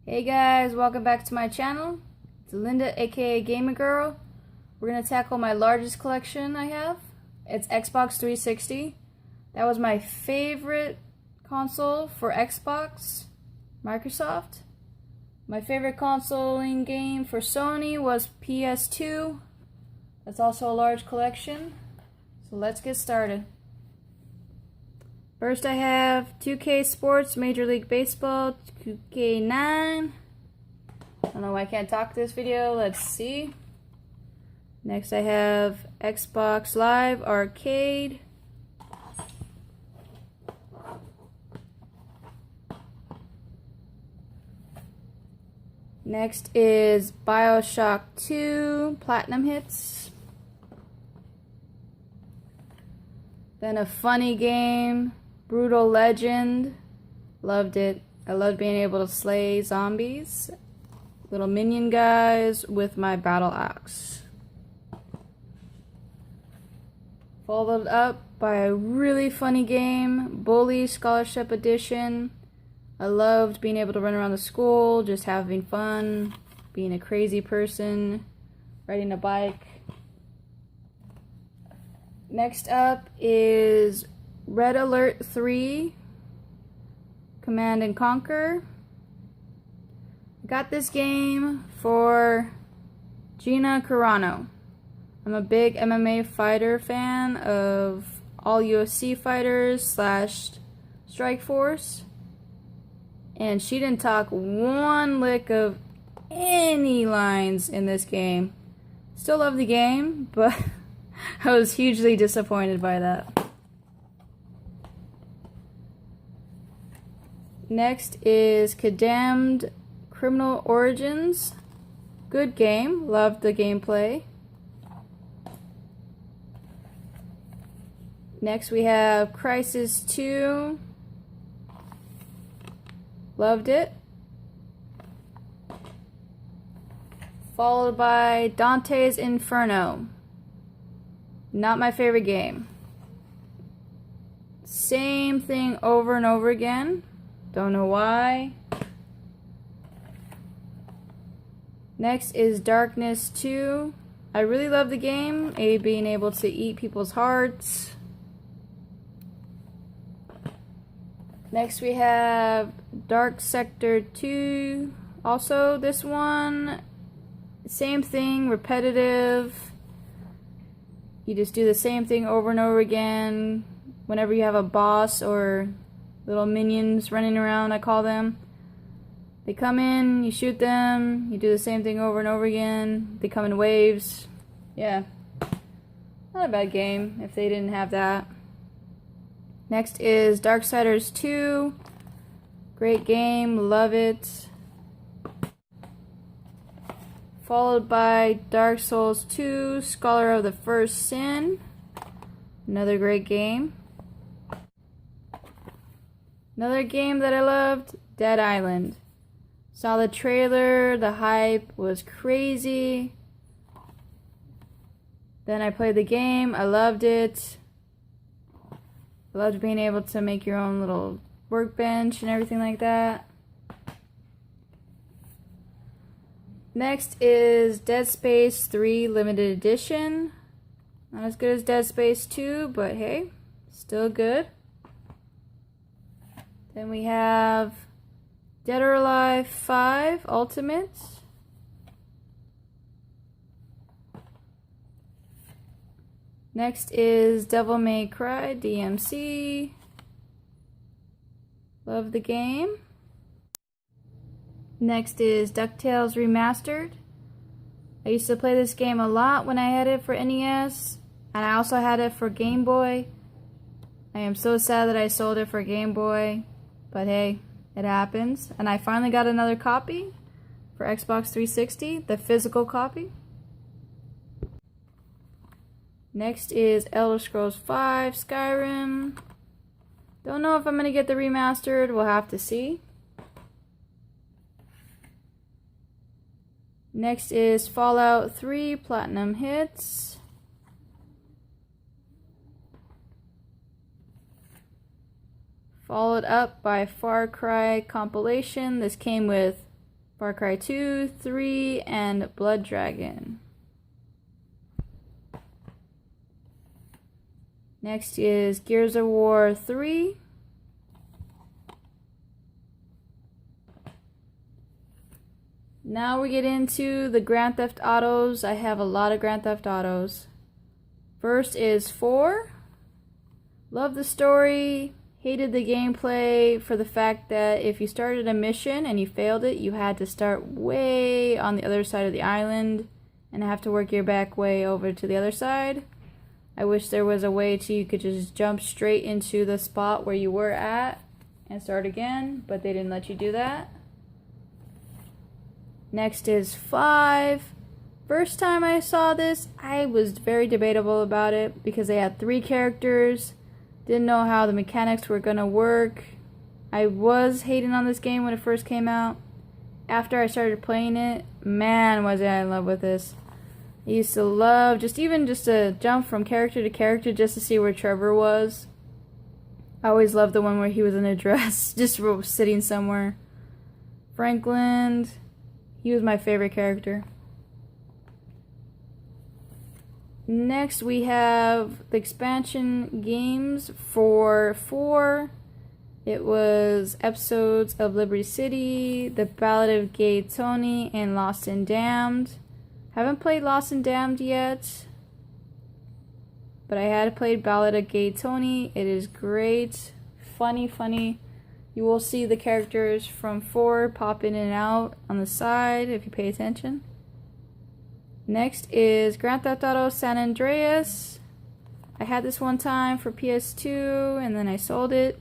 Hey guys, welcome back to my channel. It's Linda, aka Gamer Girl. We're gonna tackle my largest collection I have. It's Xbox 360. That was my favorite console for Xbox, Microsoft. My favorite consoling game for Sony was PS2. That's also a large collection. So let's get started. First I have 2K Sports Major League Baseball 2K9. I don't know why I can't talk this video. Let's see. Next I have Xbox Live Arcade. Next is BioShock 2 Platinum Hits. Then a funny game, Brutal Legend. Loved it. I loved being able to slay zombies. Little minion guys with my battle axe. Followed up by a really funny game, Bully Scholarship Edition. I loved being able to run around the school, just having fun, being a crazy person, riding a bike. Next up is Red Alert 3, Command and Conquer. I got this game for Gina Carano. I'm a big MMA fighter fan of all UFC fighters / Strike Force. And she didn't talk one lick of any lines in this game. Still love the game, but I was hugely disappointed by that. Next is Condemned Criminal Origins. Good game. Loved the gameplay. Next we have Crysis 2. Loved it. Followed by Dante's Inferno. Not my favorite game. Same thing over and over again. Don't know why. Next is Darkness 2. I really love the game. Being able to eat people's hearts. Next we have Dark Sector 2. Also this one, same thing, repetitive. You just do the same thing over and over again. Whenever you have a boss or little minions running around, I call them. They come in, you shoot them, you do the same thing over and over again. They come in waves. Yeah, not a bad game if they didn't have that. Next is Darksiders 2. Great game, love it. Followed by Dark Souls 2, Scholar of the First Sin. Another great game. Another game that I loved, Dead Island. Saw the trailer, the hype was crazy. Then I played the game, I loved it. I loved being able to make your own little workbench and everything like that. Next is Dead Space 3 Limited Edition. Not as good as Dead Space 2, but hey, still good. Then we have Dead or Alive 5 Ultimate. Next is Devil May Cry DMC. Love the game. Next is DuckTales Remastered. I used to play this game a lot when I had it for NES, and I also had it for Game Boy. I am so sad that I sold it for Game Boy, but hey, it happens. And I finally got another copy for Xbox 360, the physical copy. Next is Elder Scrolls V Skyrim. Don't know if I'm going to get the remastered. We'll have to see. Next is Fallout 3 Platinum Hits. Followed up by Far Cry compilation. This came with Far Cry 2, 3, and Blood Dragon. Next is Gears of War 3. Now we get into the Grand Theft Autos. I have a lot of Grand Theft Autos. First is 4. Love the story. Hated the gameplay for the fact that if you started a mission and you failed it, you had to start way on the other side of the island and have to work your back way over to the other side. I wish there was a way you could just jump straight into the spot where you were at and start again, but they didn't let you do that. Next is 5. First time I saw this, I was very debatable about it because they had 3 characters. Didn't know how the mechanics were gonna work. I was hating on this game when it first came out. After I started playing it, man, was I in love with this. I used to love even just to jump from character to character just to see where Trevor was. I always loved the one where he was in a dress, just sitting somewhere. Franklin, he was my favorite character. Next we have the expansion games for 4. It was episodes of Liberty City, The Ballad of Gay Tony, and Lost and Damned. Haven't played Lost and Damned yet, but I had played Ballad of Gay Tony. It is great. Funny. You will see the characters from 4 pop in and out on the side if you pay attention. Next is Grand Theft Auto San Andreas. I had this one time for PS2 and then I sold it.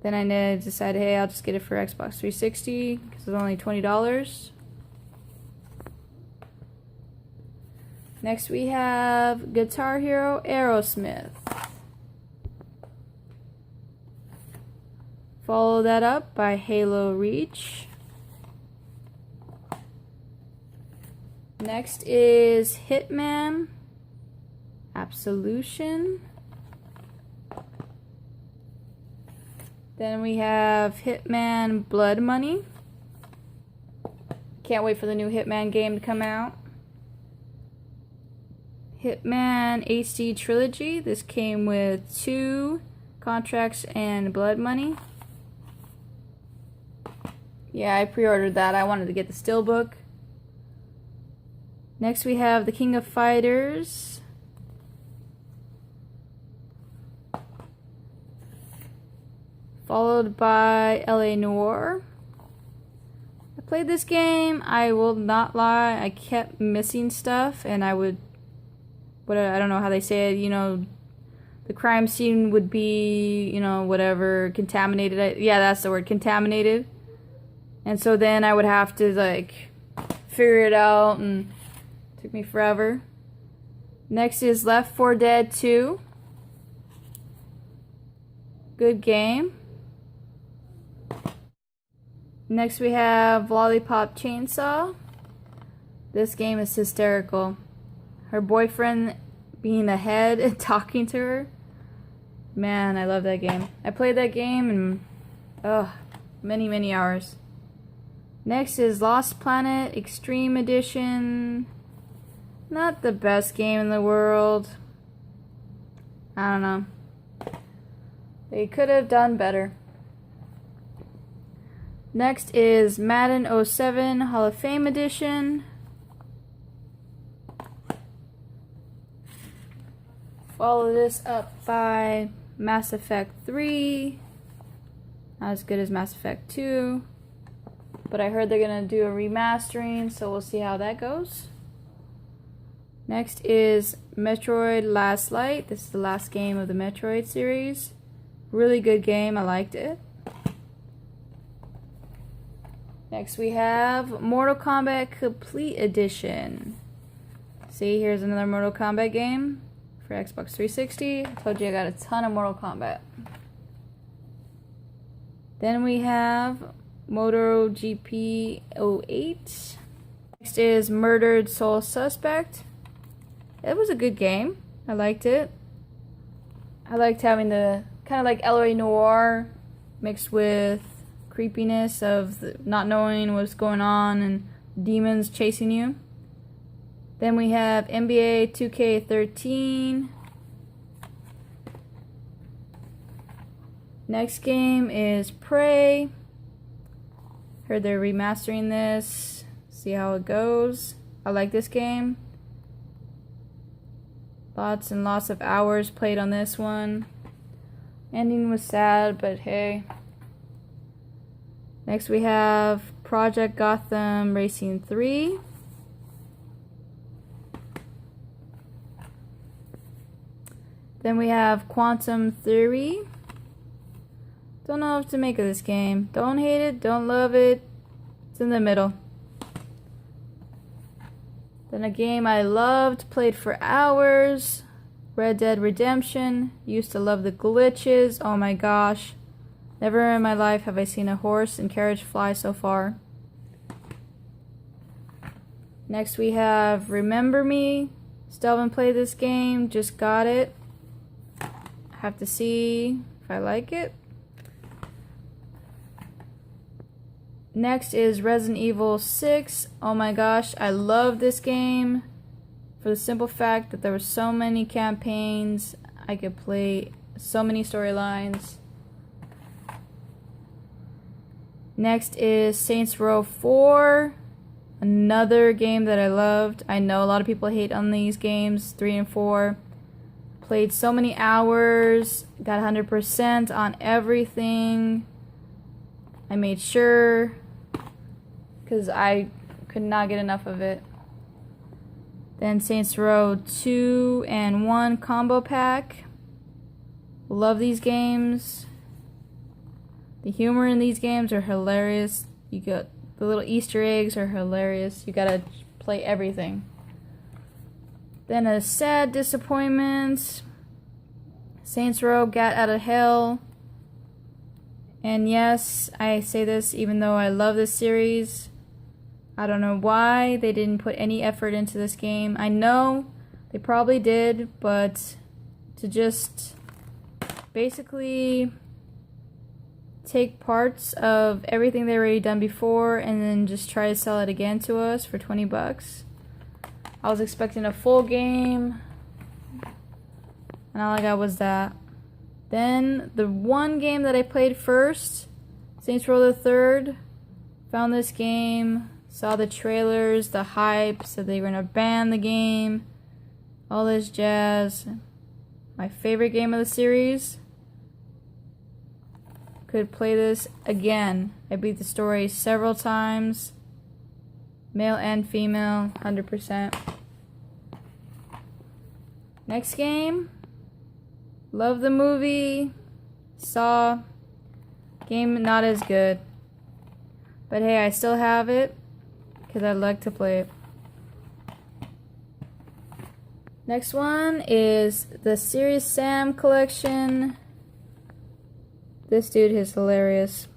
Then I decided, hey, I'll just get it for Xbox 360 because it's only $20. Next we have Guitar Hero Aerosmith. Follow that up by Halo Reach. Next is Hitman Absolution. Then we have Hitman Blood Money. Can't wait for the new Hitman game to come out. Hitman HD Trilogy. This came with 2 contracts and Blood Money. Yeah, I pre-ordered that. I wanted to get the Steelbook. Next we have the King of Fighters. Followed by LA Noire. I played this game. I will not lie. I kept missing stuff and I don't know how they say it, the crime scene would be, whatever, contaminated. Yeah, that's the word, contaminated. And so then I would have to, figure it out, and it took me forever. Next is Left 4 Dead 2. Good game. Next we have Lollipop Chainsaw. This game is hysterical. Her boyfriend being ahead and talking to her. Man, I love that game. I played that game and many hours. Next is Lost Planet Extreme Edition. Not the best game in the world. I don't know. They could have done better. Next is Madden 07 Hall of Fame Edition. Follow this up by Mass Effect 3. Not as good as Mass Effect 2. But I heard they're going to do a remastering, so we'll see how that goes. Next is Metroid Last Light. This is the last game of the Metroid series. Really good game. I liked it. Next we have Mortal Kombat Complete Edition. See, here's another Mortal Kombat game for Xbox 360. I told you I got a ton of Mortal Kombat. Then we have MotoGP 08. Next is Murdered Soul Suspect. It was a good game. I liked it. I liked having the kind of like LA Noire mixed with creepiness of not knowing what's going on and demons chasing you. Then we have NBA 2K13. Next game is Prey. Heard they're remastering this. See how it goes. I like this game. Lots and lots of hours played on this one. Ending was sad, but hey. Next we have Project Gotham Racing 3. Then we have Quantum Theory. Don't know what to make of this game. Don't hate it, don't love it. It's in the middle. Then a game I loved, played for hours. Red Dead Redemption. Used to love the glitches. Oh my gosh. Never in my life have I seen a horse and carriage fly so far. Next we have Remember Me. Still haven't played this game, just got it. Have to see if I like it. Next is Resident Evil 6. Oh my gosh, I love this game for the simple fact that there were so many campaigns. I could play so many storylines. Next is Saints Row 4. Another game that I loved. I know a lot of people hate on these games, 3 and 4. Played so many hours, got 100% on everything. I made sure, because I could not get enough of it. Then Saints Row 2 and 1 combo pack. Love these games. The humor in these games are hilarious. You got the little Easter eggs are hilarious. You gotta play everything. Then a sad disappointment. Saints Row Gat Out of Hell. And yes, I say this even though I love this series. I don't know why they didn't put any effort into this game. I know they probably did, but to just basically take parts of everything they already done before and then just try to sell it again to us for 20 bucks. I was expecting a full game, and all I got was that. Then the one game that I played first, Saints Row the Third, found this game, saw the trailers, the hype, said they were gonna ban the game, all this jazz. My favorite game of the series. Could play this again. I beat the story several times. Male and female, 100%. Next game. Love the movie. Saw. Game not as good. But hey, I still have it because I like to play it. Next one is the Serious Sam collection. This dude is hilarious.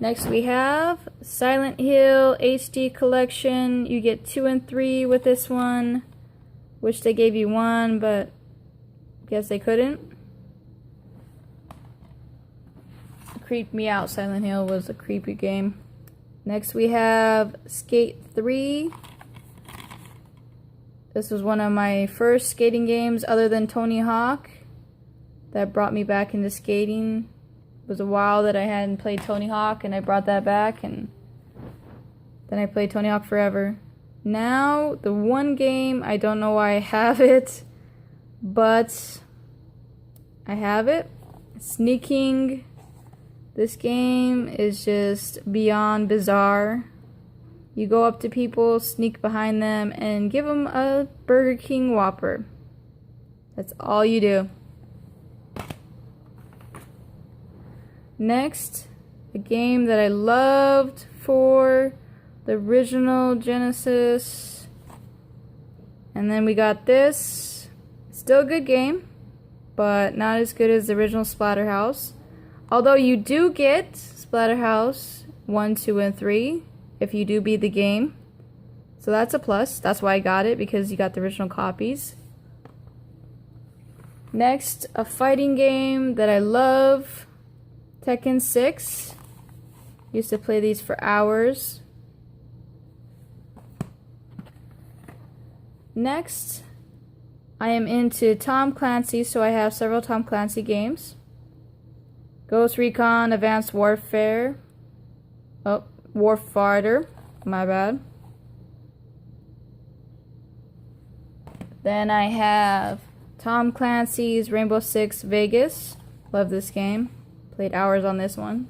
Next we have Silent Hill HD collection. You get 2 and 3 with this one. Wish they gave you 1, but guess they couldn't. Creeped me out. Silent Hill was a creepy game. Next we have Skate 3. This was one of my first skating games other than Tony Hawk that brought me back into skating. It was a while that I hadn't played Tony Hawk, and I brought that back, and then I played Tony Hawk forever. Now, the one game, I don't know why I have it, but I have it. Sneaking. This game is just beyond bizarre. You go up to people, sneak behind them, and give them a Burger King Whopper. That's all you do. Next, a game that I loved for the original Genesis. And then we got this. Still a good game, but not as good as the original Splatterhouse. Although you do get Splatterhouse 1, 2, and 3 if you do beat the game. So that's a plus. That's why I got it, because you got the original copies. Next, a fighting game that I love. Tekken 6. Used to play these for hours. Next, I am into Tom Clancy, so I have several Tom Clancy games. Ghost Recon Advanced Warfare. Oh, Warfighter. My bad. Then I have Tom Clancy's Rainbow Six Vegas. Love this game. Played hours on this one.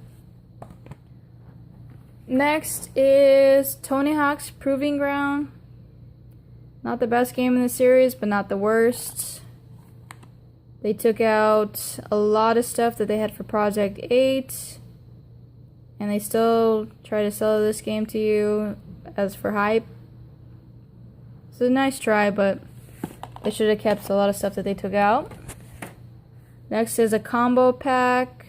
Next is Tony Hawk's Proving Ground. Not the best game in the series, but not the worst. They took out a lot of stuff that they had for Project 8. And they still try to sell this game to you as for hype. It's a nice try, but they should have kept a lot of stuff that they took out. Next is a combo pack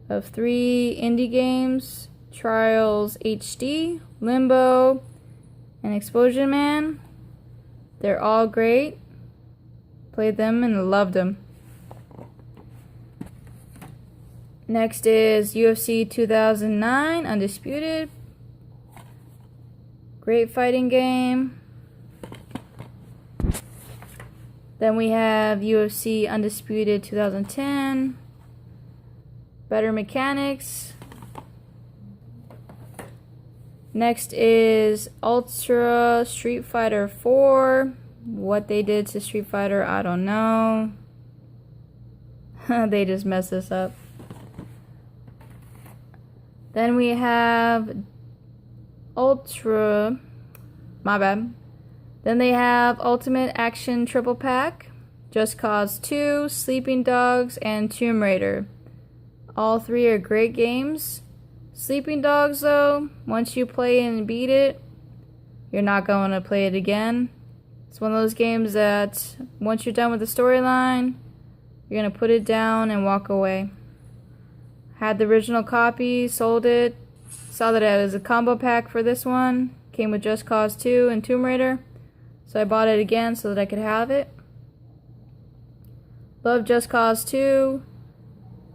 of 3 indie games. Trials HD, Limbo, and Explosion Man. They're all great. Played them and loved them. Next is UFC 2009 Undisputed. Great fighting game. Then we have UFC Undisputed 2010. Better mechanics. Next is Ultra Street Fighter 4. What they did to Street Fighter, I don't know. They just messed this up. Then we have Ultra. My bad. Then they have Ultimate Action Triple Pack, Just Cause 2, Sleeping Dogs, and Tomb Raider. All 3 are great games. Sleeping Dogs, though, once you play and beat it, you're not going to play it again. It's one of those games that once you're done with the storyline, you're going to put it down and walk away. Had the original copy, sold it, saw that it was a combo pack for this one. Came with Just Cause 2 and Tomb Raider. So I bought it again so that I could have it. Love Just Cause 2.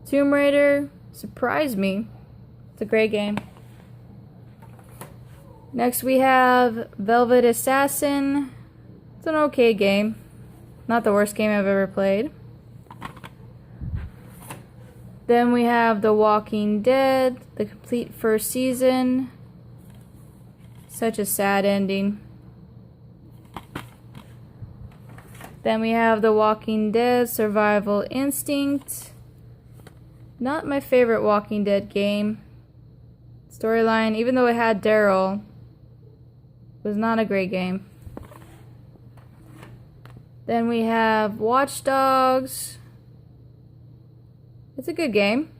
Tomb Raider surprised me. It's a great game. Next we have Velvet Assassin. It's an okay game. Not the worst game I've ever played. Then we have The Walking Dead, the complete first season. Such a sad ending. Then we have The Walking Dead Survival Instinct. Not my favorite Walking Dead game. Storyline, even though it had Daryl, was not a great game. Then we have Watch Dogs. It's a good game.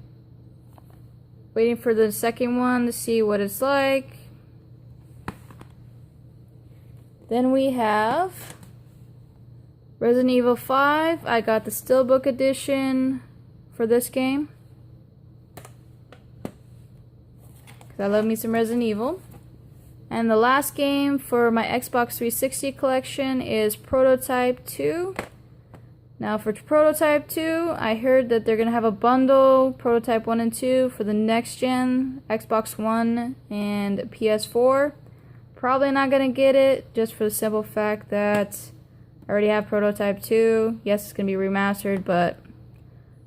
Waiting for the second one to see what it's like. Then we have Resident Evil 5. I got the Steelbook edition for this game. I love me some Resident Evil. And the last game for my Xbox 360 collection is Prototype 2. Now for Prototype 2, I heard that they're going to have a bundle, Prototype 1 and 2, for the next gen, Xbox One and PS4. Probably not going to get it, just for the simple fact that I already have Prototype 2. Yes, it's going to be remastered, but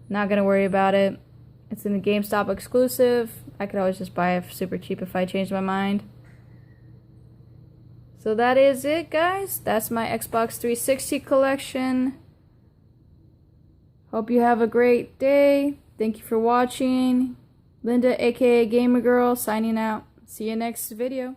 not going to worry about it. It's in the GameStop exclusive. I could always just buy it super cheap if I change my mind. So that is it, guys. That's my Xbox 360 collection. Hope you have a great day. Thank you for watching. Linda, aka Gamer Girl, signing out. See you next video.